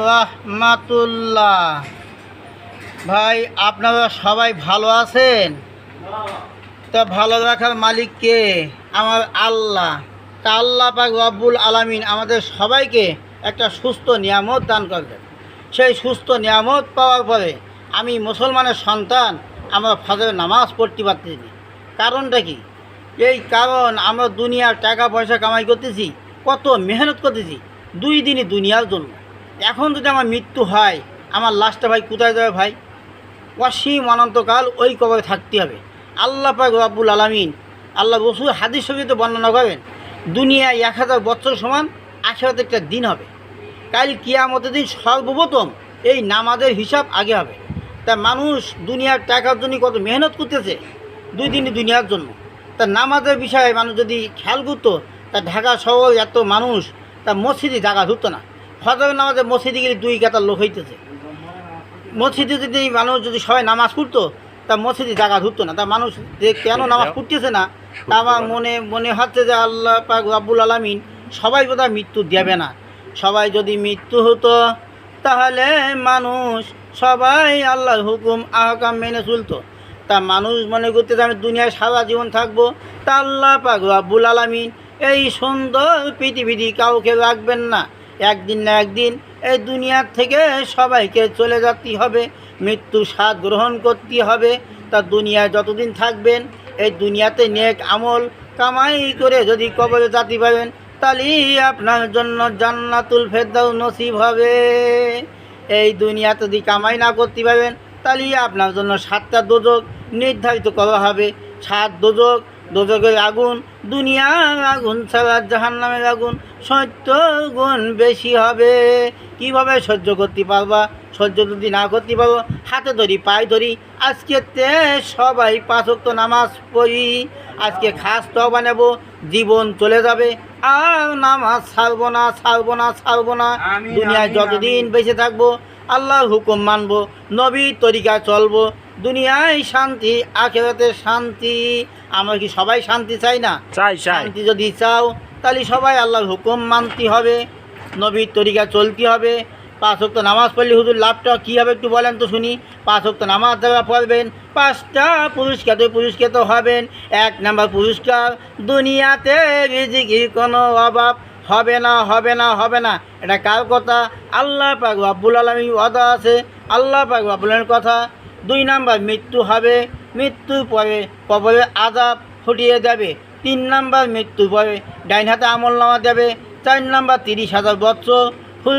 রাহমাতুল্লাহ। ভাই আপনারা সবাই ভালো আছেন? তা ভালো রাখার মালিক কে? আমার আল্লাহ। তা আল্লাহ পাক রব্বুল আলামিন আমাদের সবাইকে একটা সুস্থ নিয়ামত দান করবেন। সেই সুস্থ নিয়ামত পাওয়ার পরে আমি মুসলমানের সন্তান, আমরা ফজরের নামাজ পড়তে পারতেছি। কারণটা কি? এই কারণ আমরা দুনিয়ার টাকা পয়সা কামাই করতেছি, কত মেহনত করতেছি 2 দিনই দুনিয়ার জন্য। এখন যদি আমার মৃত্যু হয়, আমার লাশটা ভাই কোথায় যাবে ভাই? অসীম অনন্তকাল ওই কবরে থাকতে হবে। আল্লাহ পাক রব্বুল আলামিন, আল্লাহ রসুল হাদিস শরীফে বর্ণনা করেন, দুনিয়ায় 1000 বছর সমান আখিরাতে একটা দিন হবে। কাল কিয়ামতের দিন সর্বপ্রথম এই নামাজের হিসাব আগে হবে। তা মানুষ দুনিয়ার টাকার জন্য কত মেহনত করতেছে 2 দিনই দুনিয়ার জন্য। তা নামাজের বিষয়ে মানুষ যদি খেয়াল করতো, তা ঢাকা শহর এত মানুষ, তা মসজিদে জায়গা ঢুকতো না। ফজরের নামাজে মসজিদে গেলে 2 কাতার লোক হইতেছে। মসজিদে যদি মানুষ যদি সবাই নামাজ পড়তো, তা মসজিদে জায়গা ঢুকতো না। তা মানুষ যে কেন নামাজ পড়তেছে না, তা আমার মনে হচ্ছে যে আল্লাহ পাক রব্বুল আলামিন সবাই বোধহয় মৃত্যু দেবে না। সবাই যদি মৃত্যু হতো, তাহলে মানুষ সবাই আল্লাহর হুকুম আহকাম মেনে চলতো। তা মানুষ মনে করতে আমি দুনিয়ায় সারা জীবন থাকবো। তা আল্লাহ পাক রব্বুল আলামিন এই সুন্দর পৃথিবীতে কাউকে রাখবেন না। একদিন না একদিন এই দুনিয়ার থেকে সবাইকে চলে যেতে হবে, মৃত্যু স্বাদ গ্রহণ করতে হবে। তা দুনিয়ায় যতদিন থাকবেন, এই দুনিয়াতে নেক আমল কামাই করে যদি কবরে যেতে পারেন, তাহলে আপনার জন্য জান্নাতুল ফেরদাউস নসিব হবে। এই দুনিয়াতে যদি কামাই না করতে পারেন, তাহলে আপনার জন্য 7টা দোজক নির্ধারিত করা হবে। 7 দোজক, দোজকের আগুন দুনিয়ার আগুন ছাড়া জাহান্নামের আগুন 70 গুণ বেশি হবে। কিভাবে সহ্য করতে পারবা? সহ্য যদি না করতে পারো, হাতে ধরি পায়ে ধরি, আজকে সবাই 5 ওয়াক্ত নামাজ পড়ি। আজকে খাস তওবা নেব, জীবন চলে যাবে, আর নামাজ ছাড়বো না, ছাড়বো না, ছাড়বো না। দুনিয়ায় যতদিন বেঁচে থাকবো আল্লাহর হুকুম মানবো, নবীর তরিকা চলবো। দুনিয়ায় শান্তি, আখিরাতে শান্তি। আমরা কি সবাই শান্তি চাই না? শান্তি যদি চাও, তাহলে সবাই আল্লাহর হুকুম মানতে হবে, নবীর তরিকা চলতে হবে। 5 ওয়াক্ত নামাজ পড়লে হুজুর লাভটা কী হবে একটু বলেন তো শুনি। 5 ওয়াক্ত নামাজ যারা পড়বেন, 5টা পুরস্কৃত হবেন। 1 নম্বর পুরস্কার, দুনিয়াতে রিজিকের কোনো অভাব হবে না, হবে না, হবে না। এটা কার কথা? আল্লাহ পাক রব্বুল আলামিন ওয়াদা আছে, আল্লাহ পাক রব্বুল আলামিনের কথা। 2 নম্বর, মৃত্যু হবে, মৃত্যুর পরে কবরে আযাব ফুটিয়ে দেবে। 3 নম্বর, মৃত্যুর পরে ডাইন হাতে আমলনামা দেবে। 4 নম্বর, 30,000 বছর ফুল